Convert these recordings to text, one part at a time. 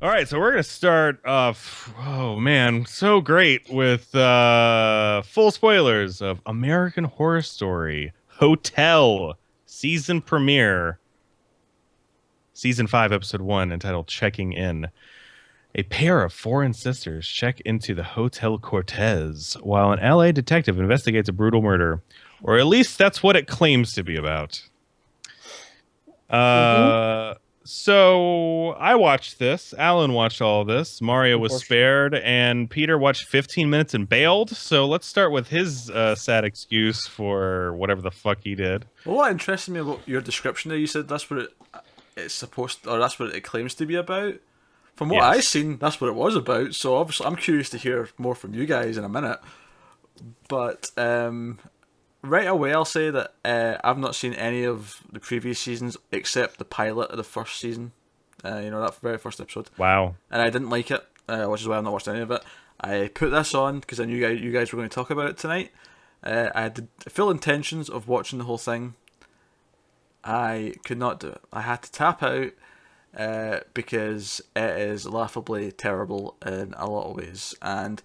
All right, so we're gonna start off. Oh man, so great with full spoilers of American Horror Story Hotel season premiere, season 5, episode 1, entitled "Checking In." A pair of foreign sisters check into the Hotel Cortez while an LA detective investigates a brutal murder, or at least that's what it claims to be about. Mm-hmm. Uh, so I watched this. Alan watched all of this. Mario was Unfortunately. spared, and Peter watched 15 minutes and bailed. So let's start with his sad excuse for whatever the fuck he did. Well, what interested me about your description there, you said it's supposed, or that's what it claims to be about. From what I Yes. seen, that's what it was about. So obviously, I'm curious to hear more from you guys in a minute. But right away, I'll say that I've not seen any of the previous seasons except the pilot of the first season. That very first episode, Wow. and I didn't like it, which is why I've not watched any of it. I put this on because I knew you guys were going to talk about it tonight. I had the full intentions of watching the whole thing. I could not do it. I had to tap out because it is laughably terrible in a lot of ways, and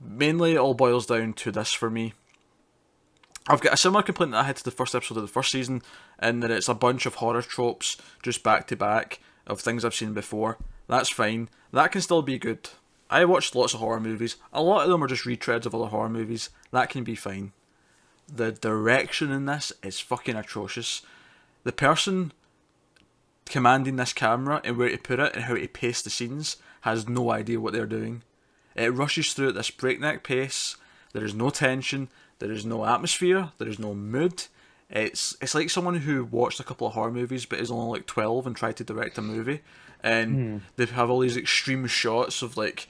mainly it all boils down to this for me. I've got a similar complaint that I had to the first episode of the first season, in that it's a bunch of horror tropes just back to back of things I've seen before. That's fine. That can still be good. I watched lots of horror movies. A lot of them are just retreads of other horror movies. That can be fine. The direction in this is fucking atrocious. The person commanding this camera and where to put it and how to pace the scenes has no idea what they're doing. It rushes through at this breakneck pace. There is no tension. There is no atmosphere. There is no mood. It's like someone who watched a couple of horror movies but is only like 12 and tried to direct a movie, and they have all these extreme shots of like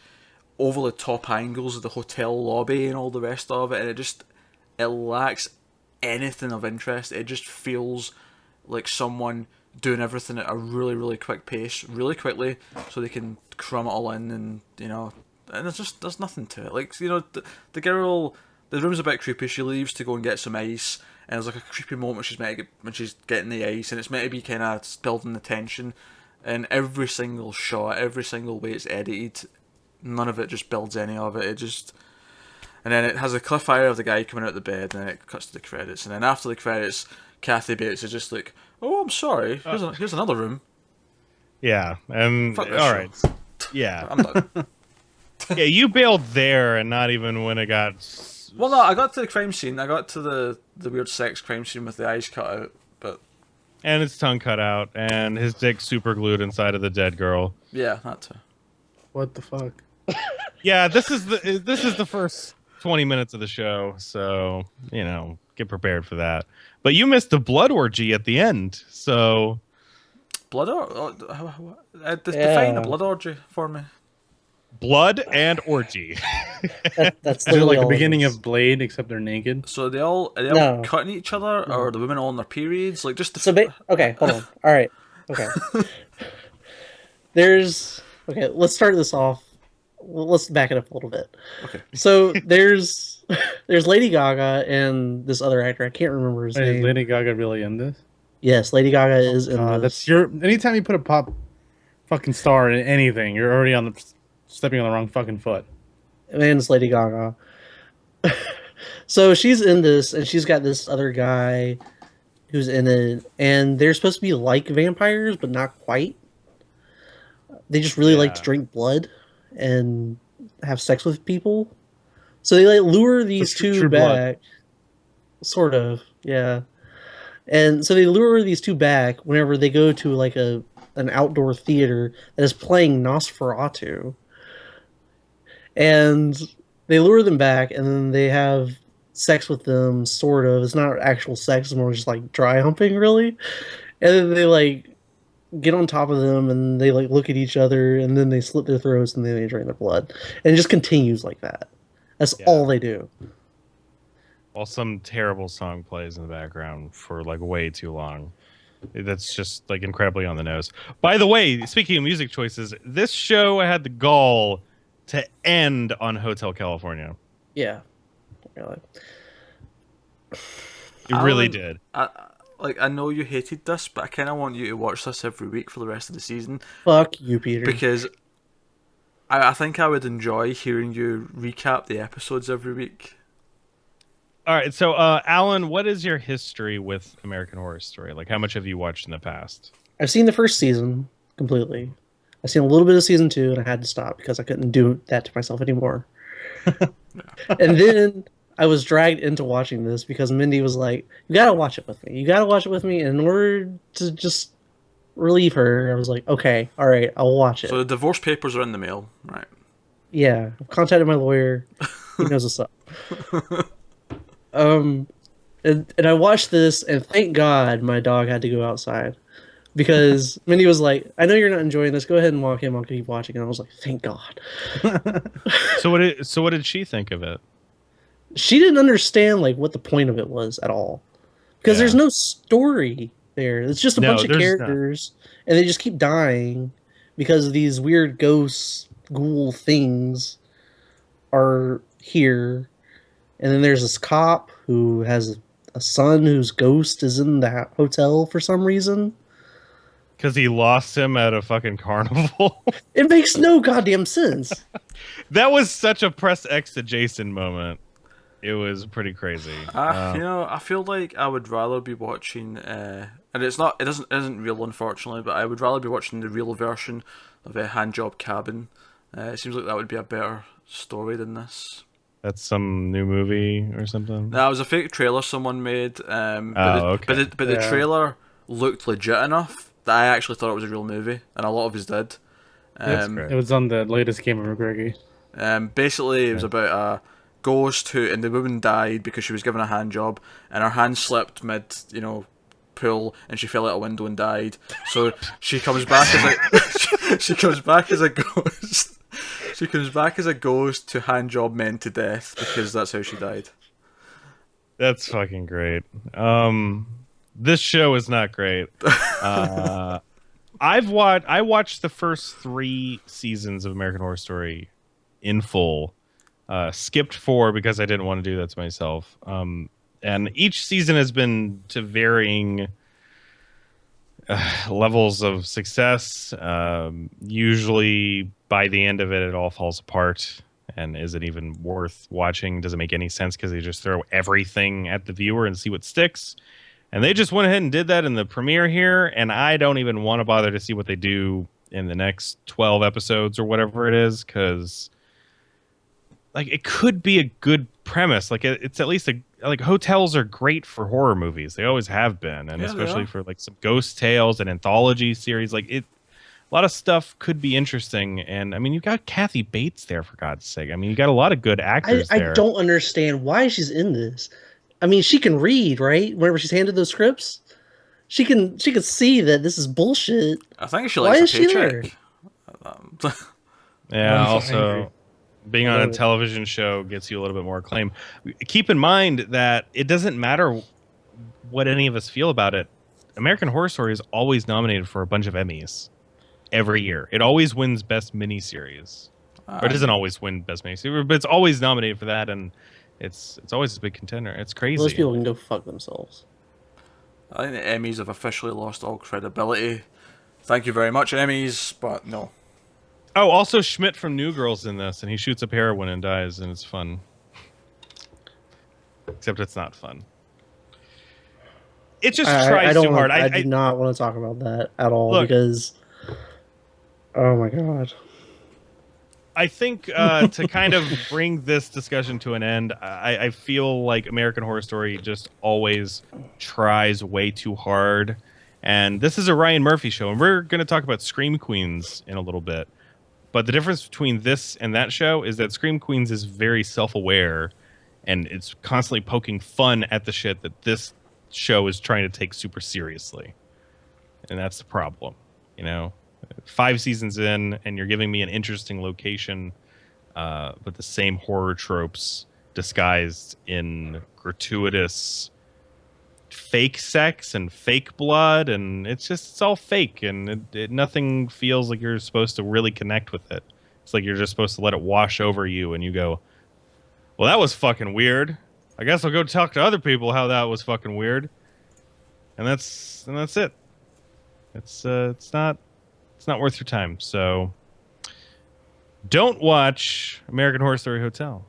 over the top angles of the hotel lobby and all the rest of it, and it lacks anything of interest. It just feels like someone doing everything at a really really quick pace, really quickly, so they can cram it all in, and and there's nothing to it. Like the girl, the room's a bit creepy. She leaves to go and get some ice, and there's like a creepy moment when she's getting the ice, and it's meant to be kind of building the tension. And every single shot, every single way it's edited, none of it just builds any of it. It just and then it has a cliffhanger of the guy coming out of the bed, and then it cuts to the credits. And then after the credits, Kathy Bates is just like, "Oh, I'm sorry. Here's another room. Yeah. And Fuck this all show. right. Yeah. I'm done." Yeah. You bailed there, and not even when it got. Well, no, I got to the crime scene. I got to the weird sex crime scene with the eyes cut out. But And his tongue cut out, and his dick super glued inside of the dead girl. yeah, that too. What the fuck? Yeah, this is the first 20 minutes of the show, so get prepared for that. But you missed the blood orgy at the end, so Blood define a Yeah, blood orgy for me. blood and orgy. that's Is it literally like the all it beginning is. of Blade, except they're naked? So are they all No. cutting each other, or No. are the women all on their periods? Like just Okay, hold on. All right. Okay. Okay, let's start this off. Let's back it up a little bit. okay. So there's Lady Gaga and this other actor. I can't remember his Wait, is name. Lady Gaga really in this? Yes, Lady Gaga is in God, this. that's your. Anytime you put a pop fucking star in anything, you're already stepping on the wrong fucking foot. And it's Lady Gaga. So she's in this, and she's got this other guy who's in it, and they're supposed to be like vampires, but not quite. They just really like to Yeah. drink blood and have sex with people. So they like lure these two True Blood. back. Sort of, yeah. And so they lure these two back whenever they go to like an outdoor theater that is playing Nosferatu. And they lure them back, and then they have sex with them, sort of. It's not actual sex, it's more just like dry humping, really. And then they like get on top of them, and they like look at each other, and then they slit their throats, and then they drain their blood. And it just continues like that. That's Yeah. all they do. While some terrible song plays in the background for like way too long. That's just like incredibly on the nose. By the way, speaking of music choices, this show had the gall to end on Hotel California. Yeah. Really. It really Alan, did. I know you hated this, but I kind of want you to watch this every week for the rest of the season Fuck you, Peter. because I think I would enjoy hearing you recap the episodes every week. All right, so Alan, what is your history with American Horror Story? Like, how much have you watched in the past? I've seen the first season completely. I've seen a little bit of season 2, and I had to stop because I couldn't do that to myself anymore. And then I was dragged into watching this because Mindy was like, "You gotta watch it with me. You gotta watch it with me." And in order to just relieve her, I was like, "Okay, all right, I'll watch it." So the divorce papers are in the mail, right? Yeah, I've contacted my lawyer. He knows what's up. And I watched this, and thank God my dog had to go outside because Mindy was like, "I know you're not enjoying this. Go ahead and walk in. I'll keep watching." And I was like, "Thank God." So what did she think of it? She didn't understand like what the point of it was at all because Yeah. there's no story there. It's just a No, bunch of there's characters, and they just keep dying because these weird ghosts, ghoul things are here. And then there's this cop who has a son whose ghost is in the hotel for some reason. Because he lost him at a fucking carnival. It makes no goddamn sense. That was such a press X to Jason moment. It was pretty crazy. You know, I feel like I would rather be watching, and isn't real, unfortunately, but I would rather be watching the real version of a Handjob Cabin. It seems like that would be a better story than this. That's some new movie or something. No, it was a fake trailer someone made. Okay. But the trailer looked legit enough that I actually thought it was a real movie, and a lot of us did. That's great. It was on the latest Game of McGregor. Basically, it was about a ghost who, and the woman died because she was given a hand job, and her hand slipped mid, pool, and she fell out a window and died. So she comes back as a she comes back as a ghost. She comes back as a ghost to hand job men to death because that's how she died. That's fucking great. This show is not great. I watched the first 3 seasons of American Horror Story in full. Skipped 4 because I didn't want to do that to myself. And each season has been to varying levels of success. Usually by the end of it, it all falls apart. And is it even worth watching? Does it make any sense because they just throw everything at the viewer and see what sticks? And they just went ahead and did that in the premiere here, and I don't even want to bother to see what they do in the next 12 episodes or whatever it is, because like it could be a good premise. Like it's at least like hotels are great for horror movies. They always have been, and especially for like some ghost tales and anthology series. Like a lot of stuff could be interesting. And I mean, you've got Kathy Bates there, for God's sake. I mean, you got a lot of good actors there. I don't understand why she's in this. I mean, she can read, right? Whenever she's handed those scripts, she can see that this is bullshit. I think she likes a paycheck. Yeah, I'm so also angry. being on a television show gets you a little bit more acclaim. Keep in mind that it doesn't matter what any of us feel about it. American Horror Story is always nominated for a bunch of Emmys every year. It always wins Best Miniseries. Or it doesn't always win Best Miniseries, but it's always nominated for that, and it's always a big contender. It's crazy. Those people can go fuck themselves. I think the Emmys have officially lost all credibility. Thank you very much, Emmys, but no. Oh, also Schmidt from New Girl's in this, and he shoots up heroin and dies, and it's fun. Except it's not fun. It just tries too hard. I do not want to talk about that at all because, oh my god. I think to kind of bring this discussion to an end, I feel like American Horror Story just always tries way too hard. And this is a Ryan Murphy show, and we're going to talk about Scream Queens in a little bit. But the difference between this and that show is that Scream Queens is very self-aware, and it's constantly poking fun at the shit that this show is trying to take super seriously. And that's the problem, 5 seasons in, and you're giving me an interesting location with the same horror tropes disguised in gratuitous fake sex and fake blood, and it's all fake, and nothing feels like you're supposed to really connect with it. It's like you're just supposed to let it wash over you, and you go, well, that was fucking weird. I guess I'll go talk to other people how that was fucking weird. And that's it. It's not worth your time. So don't watch American Horror Story Hotel.